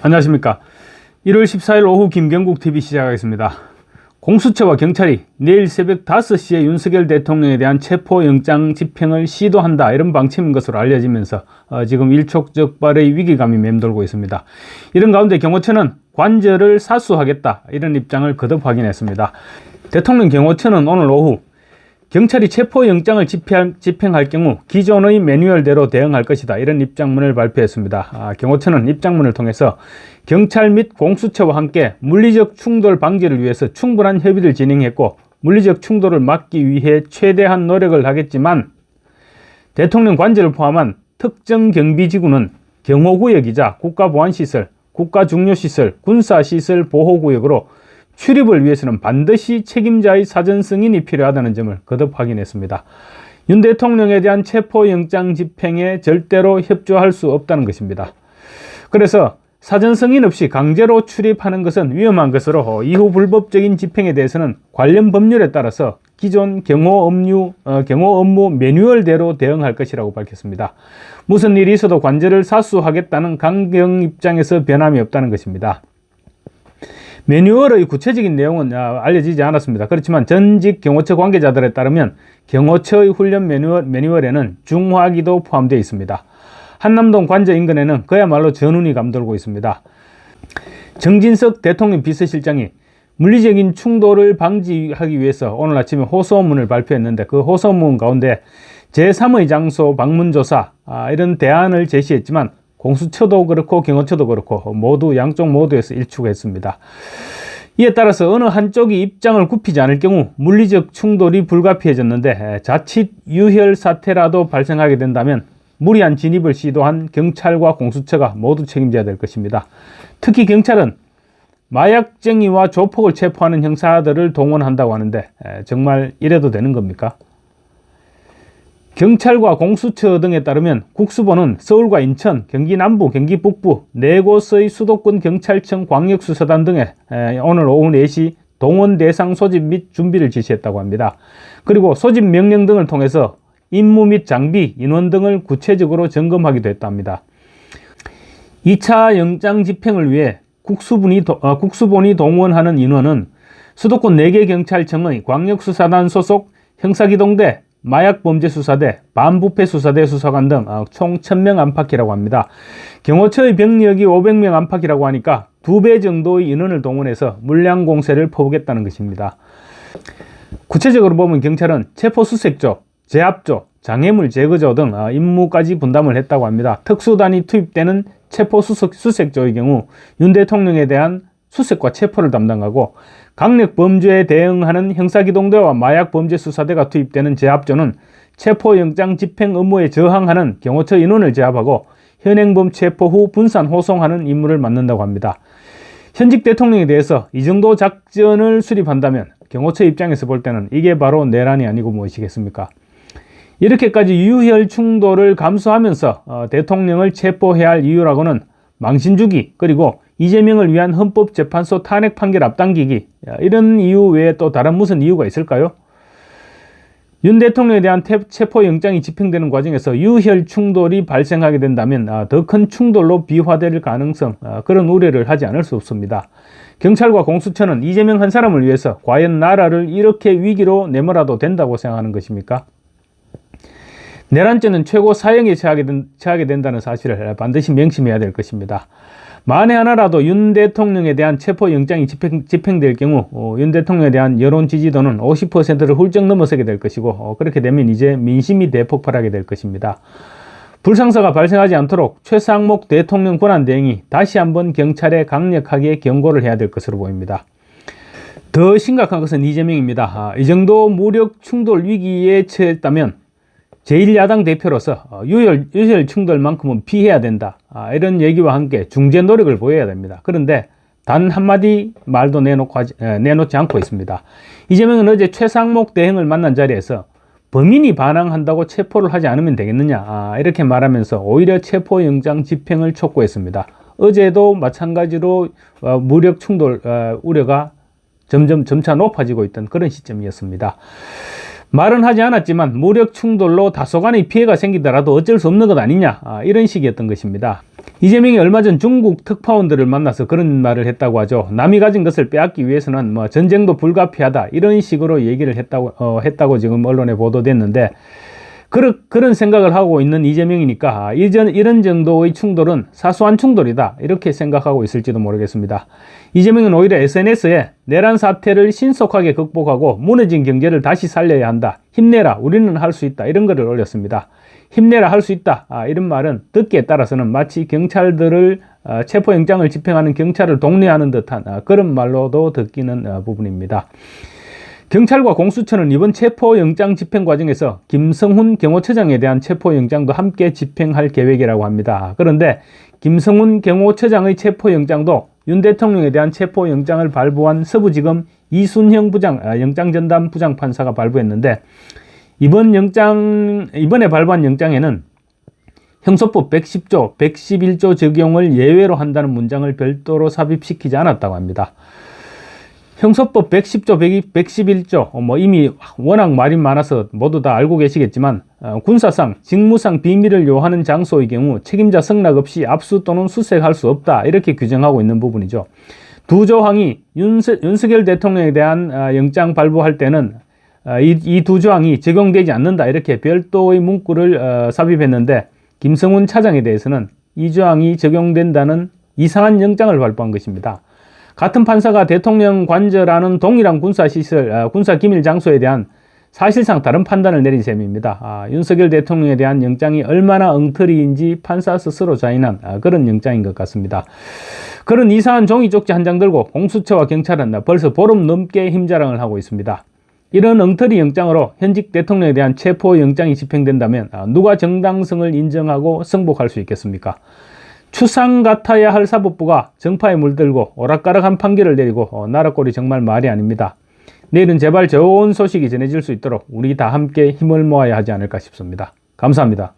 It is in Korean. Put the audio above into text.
안녕하십니까. 1월 14일 오후 김경국TV 시작하겠습니다. 공수처와 경찰이 내일 새벽 5시에 윤석열 대통령에 대한 체포영장 집행을 시도한다, 이런 방침인 것으로 알려지면서 지금 일촉즉발의 위기감이 맴돌고 있습니다. 이런 가운데 경호처는 관절을 사수하겠다, 이런 입장을 거듭 확인했습니다. 대통령 경호처는 오늘 오후 경찰이 체포영장을 집행할 경우 기존의 매뉴얼대로 대응할 것이다, 이런 입장문을 발표했습니다. 경호처는 입장문을 통해서 경찰 및 공수처와 함께 물리적 충돌 방지를 위해서 충분한 협의를 진행했고, 물리적 충돌을 막기 위해 최대한 노력을 하겠지만 대통령 관저를 포함한 특정 경비지구는 경호구역이자 국가보안시설, 국가중요시설, 군사시설 보호구역으로 출입을 위해서는 반드시 책임자의 사전 승인이 필요하다는 점을 거듭 확인했습니다. 윤 대통령에 대한 체포영장 집행에 절대로 협조할 수 없다는 것입니다. 그래서 사전 승인 없이 강제로 출입하는 것은 위험한 것으로 이후 불법적인 집행에 대해서는 관련 법률에 따라서 기존 경호 업무 매뉴얼대로 대응할 것이라고 밝혔습니다. 무슨 일이 있어도 관절을 사수하겠다는 강경 입장에서 변함이 없다는 것입니다. 매뉴얼의 구체적인 내용은 알려지지 않았습니다. 그렇지만 전직 경호처 관계자들에 따르면 경호처의 훈련 매뉴얼에는 중화기도 포함되어 있습니다. 한남동 관저 인근에는 그야말로 전운이 감돌고 있습니다. 정진석 대통령 비서실장이 물리적인 충돌을 방지하기 위해서 오늘 아침에 호소문을 발표했는데, 그 호소문 가운데 제3의 장소 방문조사, 이런 대안을 제시했지만 공수처도 그렇고 경호처도 그렇고 모두 양쪽 모두에서 일축했습니다. 이에 따라서 어느 한쪽이 입장을 굽히지 않을 경우 물리적 충돌이 불가피해졌는데, 자칫 유혈 사태라도 발생하게 된다면 무리한 진입을 시도한 경찰과 공수처가 모두 책임져야 될 것입니다. 특히 경찰은 마약쟁이와 조폭을 체포하는 형사들을 동원한다고 하는데, 정말 이래도 되는 겁니까? 경찰과 공수처 등에 따르면 국수본은 서울과 인천, 경기 남부, 경기 북부 4곳의 수도권 경찰청 광역수사단 등에 오늘 오후 4시 동원 대상 소집 및 준비를 지시했다고 합니다. 그리고 소집 명령 등을 통해서 임무 및 장비, 인원 등을 구체적으로 점검하기도 했답니다. 2차 영장 집행을 위해 국수본이 동원하는 인원은 수도권 4개 경찰청의 광역수사단 소속 형사기동대, 마약범죄수사대, 반부패수사대 수사관 등 총 1000명 안팎이라고 합니다. 경호처의 병력이 500명 안팎이라고 하니까 2배 정도의 인원을 동원해서 물량 공세를 퍼부겠다는 것입니다. 구체적으로 보면 경찰은 체포수색조, 제압조, 장애물 제거조 등 임무까지 분담을 했다고 합니다. 특수단이 투입되는 체포수색조의 경우 윤 대통령에 대한 수색과 체포를 담당하고, 강력범죄에 대응하는 형사기동대와 마약범죄수사대가 투입되는 제압조는 체포영장 집행 업무에 저항하는 경호처 인원을 제압하고 현행범 체포 후 분산 호송하는 임무를 맡는다고 합니다. 현직 대통령에 대해서 이 정도 작전을 수립한다면 경호처 입장에서 볼 때는 이게 바로 내란이 아니고 무엇이겠습니까? 이렇게까지 유혈 충돌을 감수하면서 대통령을 체포해야 할 이유라고는 망신주기, 그리고 이재명을 위한 헌법재판소 탄핵 판결 앞당기기, 이런 이유 외에 또 다른 무슨 이유가 있을까요? 윤 대통령에 대한 체포영장이 집행되는 과정에서 유혈 충돌이 발생하게 된다면 더 큰 충돌로 비화될 가능성, 그런 우려를 하지 않을 수 없습니다. 경찰과 공수처는 이재명 한 사람을 위해서 과연 나라를 이렇게 위기로 내몰아도 된다고 생각하는 것입니까? 내란죄는 최고 사형에 처하게 된다는 사실을 반드시 명심해야 될 것입니다. 만에 하나라도 윤 대통령에 대한 체포영장이 집행될 경우 윤 대통령에 대한 여론 지지도는 50%를 훌쩍 넘어서게 될 것이고, 그렇게 되면 이제 민심이 대폭발하게 될 것입니다. 불상사가 발생하지 않도록 최상목 대통령 권한대행이 다시 한번 경찰에 강력하게 경고를 해야 될 것으로 보입니다. 더 심각한 것은 이재명입니다. 이 정도 무력 충돌 위기에 처했다면 제1야당 대표로서 유혈 충돌만큼은 피해야 된다, 이런 얘기와 함께 중재 노력을 보여야 됩니다. 그런데 단 한마디 말도 내놓지 않고 있습니다. 이재명은 어제 최상목 대행을 만난 자리에서 범인이 반항한다고 체포를 하지 않으면 되겠느냐, 이렇게 말하면서 오히려 체포영장 집행을 촉구했습니다. 어제도 마찬가지로 무력 충돌 우려가 점차 높아지고 있던 그런 시점이었습니다. 말은 하지 않았지만 무력 충돌로 다소간의 피해가 생기더라도 어쩔 수 없는 것 아니냐, 이런 식이었던 것입니다. 이재명이 얼마 전 중국 특파원들을 만나서 그런 말을 했다고 하죠. 남이 가진 것을 빼앗기 위해서는 뭐 전쟁도 불가피하다 이런 식으로 얘기를 했다고 지금 언론에 보도됐는데, 그런 생각을 하고 있는 이재명이니까 이런 정도의 충돌은 사소한 충돌이다 이렇게 생각하고 있을지도 모르겠습니다. 이재명은 오히려 SNS에 내란 사태를 신속하게 극복하고 무너진 경제를 다시 살려야 한다, 힘내라, 우리는 할 수 있다, 이런 글을 올렸습니다. 힘내라, 할 수 있다, 이런 말은 듣기에 따라서는 마치 경찰들을 체포영장을 집행하는 경찰을 독려하는 듯한 그런 말로도 듣기는 부분입니다. 경찰과 공수처는 이번 체포영장 집행 과정에서 김성훈 경호처장에 대한 체포영장도 함께 집행할 계획이라고 합니다. 그런데 김성훈 경호처장의 체포영장도 윤 대통령에 대한 체포영장을 발부한 서부지검 이순형 영장전담 부장판사가 발부했는데, 이번에 발부한 영장에는 형소법 110조, 111조 적용을 예외로 한다는 문장을 별도로 삽입시키지 않았다고 합니다. 형소법 110조, 111조, 이미 워낙 말이 많아서 모두 다 알고 계시겠지만, 군사상, 직무상 비밀을 요하는 장소의 경우 책임자 승낙 없이 압수 또는 수색할 수 없다, 이렇게 규정하고 있는 부분이죠. 두 조항이 윤석열 대통령에 대한 영장 발부할 때는 이 두 조항이 적용되지 않는다, 이렇게 별도의 문구를 삽입했는데, 김성훈 차장에 대해서는 이 조항이 적용된다는 이상한 영장을 발부한 것입니다. 같은 판사가 대통령 관저라는 동일한 군사시설, 군사기밀 장소에 대한 사실상 다른 판단을 내린 셈입니다. 윤석열 대통령에 대한 영장이 얼마나 엉터리인지 판사 스스로 자인한 그런 영장인 것 같습니다. 그런 이상한 종이 쪽지 한 장 들고 공수처와 경찰은 벌써 보름 넘게 힘자랑을 하고 있습니다. 이런 엉터리 영장으로 현직 대통령에 대한 체포 영장이 집행된다면 누가 정당성을 인정하고 승복할 수 있겠습니까? 추상 같아야 할 사법부가 정파에 물들고 오락가락한 판결을 내리고 나라꼴이 정말 말이 아닙니다. 내일은 제발 좋은 소식이 전해질 수 있도록 우리 다 함께 힘을 모아야 하지 않을까 싶습니다. 감사합니다.